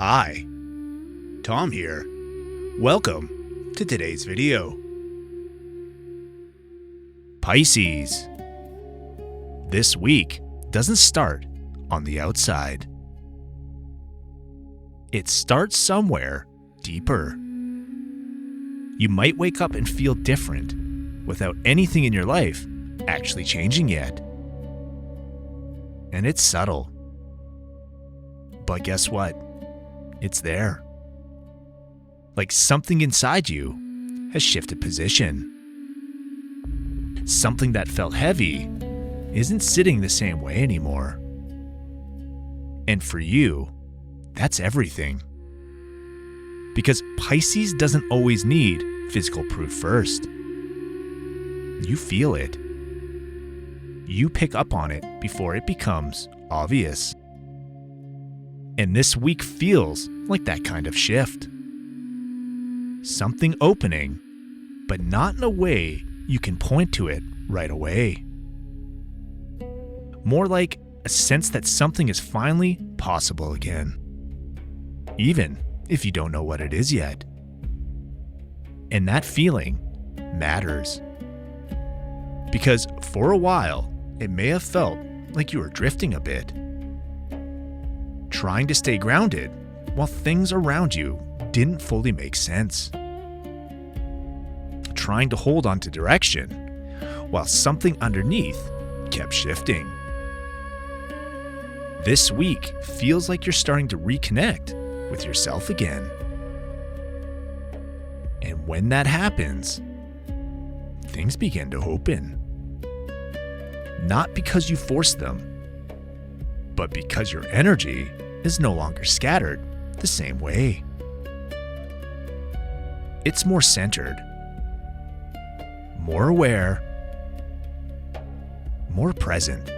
Hi, Tom here. Welcome to today's video. Pisces. This week doesn't start on the outside. It starts somewhere deeper. You might wake up and feel different without anything in your life actually changing yet. And it's subtle. But guess what? It's there. Like something inside you has shifted position. Something that felt heavy isn't sitting the same way anymore. And for you, that's everything. Because Pisces doesn't always need physical proof first. You feel it. You pick up on it before it becomes obvious. And this week feels like that kind of shift. Something opening, but not in a way you can point to it right away. More like a sense that something is finally possible again, even if you don't know what it is yet. And that feeling matters. Because for a while, it may have felt like you were drifting a bit, trying to stay grounded while things around you didn't fully make sense. Trying to hold on to direction while something underneath kept shifting. This week feels like you're starting to reconnect with yourself again. And when that happens, things begin to open. Not because you forced them, but because your energy is no longer scattered the same way. It's more centered, more aware, more present.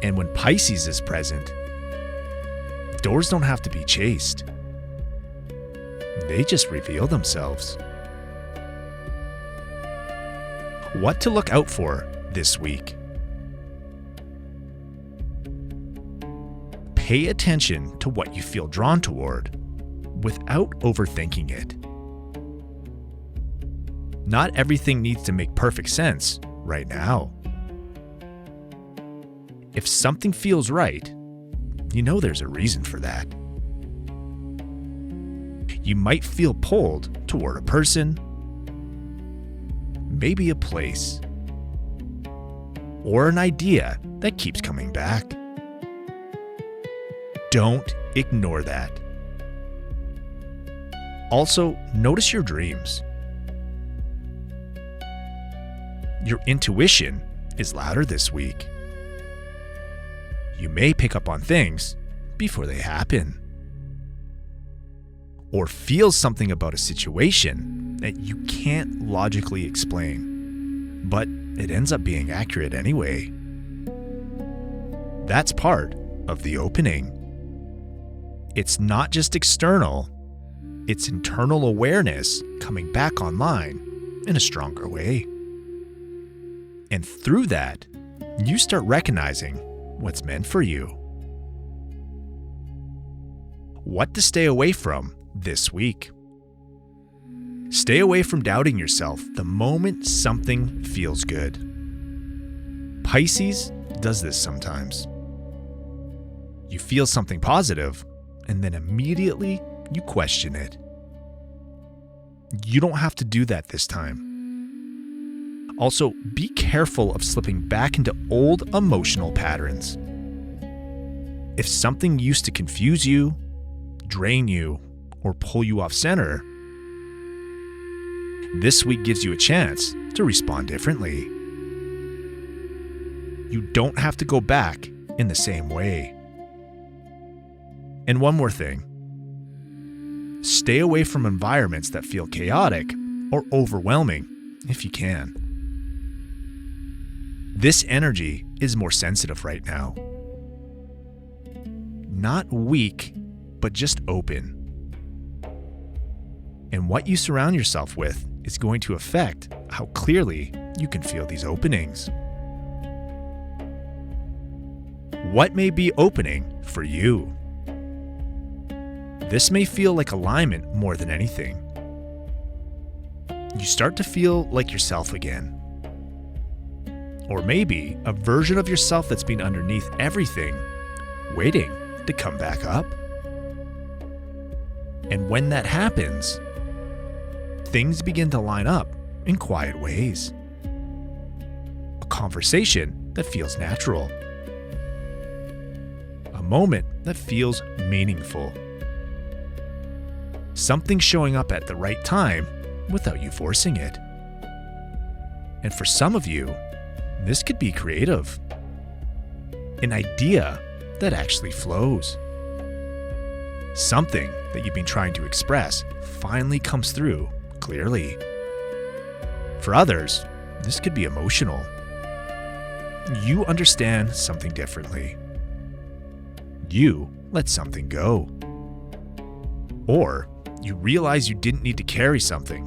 And when Pisces is present, doors don't have to be chased. They just reveal themselves. What to look out for this week? Pay attention to what you feel drawn toward without overthinking it. Not everything needs to make perfect sense right now. If something feels right, you know there's a reason for that. You might feel pulled toward a person, maybe a place, or an idea that keeps coming back. Don't ignore that. Also, notice your dreams. Your intuition is louder this week. You may pick up on things before they happen. Or feel something about a situation that you can't logically explain, but it ends up being accurate anyway. That's part of the opening. It's not just external, it's internal awareness coming back online in a stronger way. And through that, you start recognizing what's meant for you. What to stay away from this week? Stay away from doubting yourself the moment something feels good. Pisces does this sometimes. You feel something positive, and then immediately you question it. You don't have to do that this time. Also, be careful of slipping back into old emotional patterns. If something used to confuse you, drain you, or pull you off center, this week gives you a chance to respond differently. You don't have to go back in the same way. And one more thing. Stay away from environments that feel chaotic or overwhelming if you can. This energy is more sensitive right now. Not weak, but just open. And what you surround yourself with is going to affect how clearly you can feel these openings. What may be opening for you? This may feel like alignment more than anything. You start to feel like yourself again. Or maybe a version of yourself that's been underneath everything, waiting to come back up. And when that happens, things begin to line up in quiet ways. A conversation that feels natural. A moment that feels meaningful. Something showing up at the right time without you forcing it. And for some of you, this could be creative. An idea that actually flows. Something that you've been trying to express finally comes through clearly. For others, this could be emotional. You understand something differently. You let something go. Or you realize you didn't need to carry something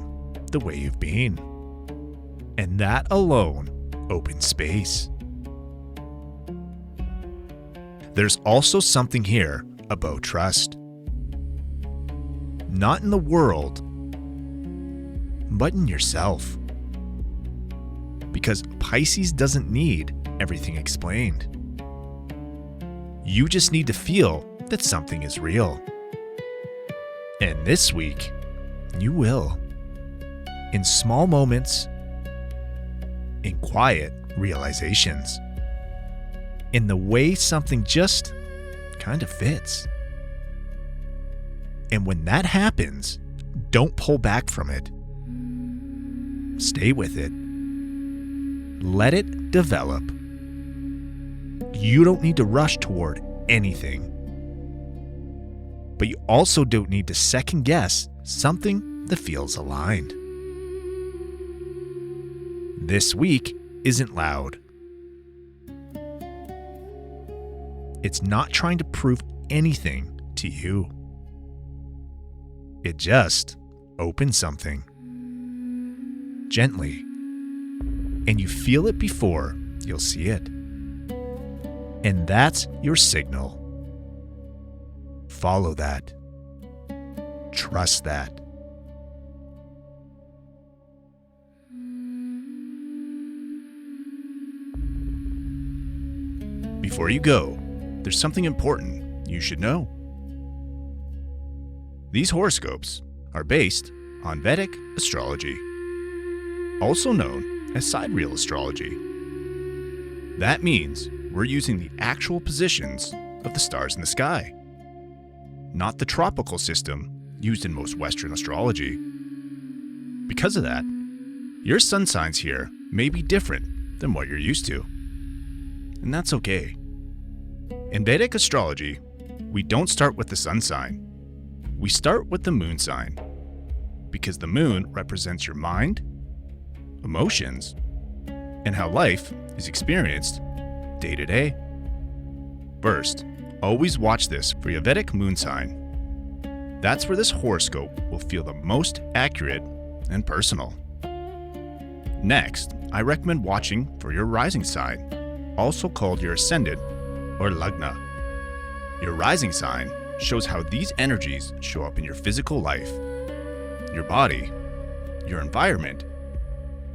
the way you've been. And that alone opens space. There's also something here about trust. Not in the world, but in yourself. Because Pisces doesn't need everything explained. You just need to feel that something is real. And this week, you will. In small moments, in quiet realizations, in the way something just kind of fits. And when that happens, don't pull back from it. Stay with it. Let it develop. You don't need to rush toward anything. But you also don't need to second guess something that feels aligned. This week isn't loud. It's not trying to prove anything to you. It just opens something. Gently. And you feel it before you'll see it. And that's your signal. Follow that. Trust that. Before you go, there's something important you should know. These horoscopes are based on Vedic astrology, also known as sidereal astrology. That means we're using the actual positions of the stars in the sky, not the tropical system used in most Western astrology. Because of that, your sun signs here may be different than what you're used to. And that's okay. In Vedic astrology, we don't start with the sun sign. We start with the moon sign, because the moon represents your mind, emotions, and how life is experienced day to day. First, always watch this for your Vedic moon sign. That's where this horoscope will feel the most accurate and personal. Next, I recommend watching for your rising sign, also called your ascendant or lagna. Your rising sign shows how these energies show up in your physical life, your body, your environment,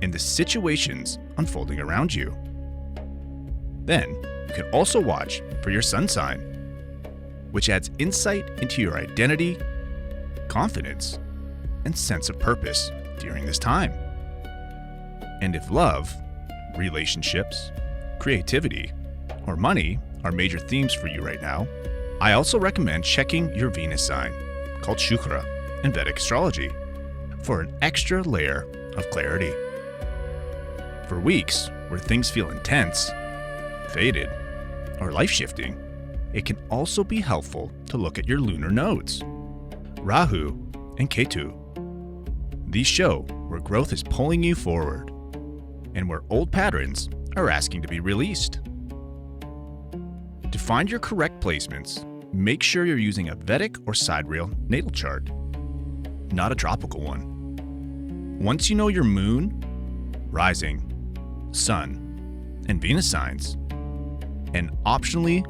and the situations unfolding around you. Then, you can also watch for your sun sign, which adds insight into your identity, confidence, and sense of purpose during this time. And if love, relationships, creativity, or money are major themes for you right now, I also recommend checking your Venus sign, called Shukra in Vedic astrology, for an extra layer of clarity. For weeks where things feel intense, faded, or life-shifting, it can also be helpful to look at your lunar nodes, Rahu and Ketu. These show where growth is pulling you forward, and where old patterns are asking to be released. To find your correct placements, make sure you're using a Vedic or sidereal natal chart, not a tropical one. Once you know your moon, rising, sun, and Venus signs, and optionally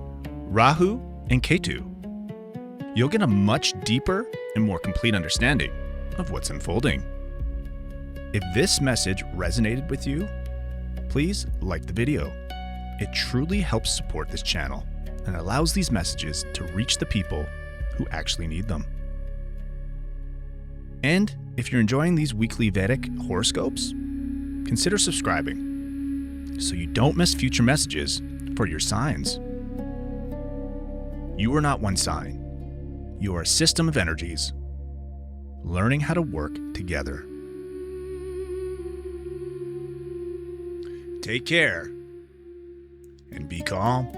Rahu and Ketu, you'll get a much deeper and more complete understanding of what's unfolding. If this message resonated with you, please like the video. It truly helps support this channel and allows these messages to reach the people who actually need them. And if you're enjoying these weekly Vedic horoscopes, consider subscribing so you don't miss future messages for your signs. You are not one sign. You are a system of energies learning how to work together. Take care and be calm.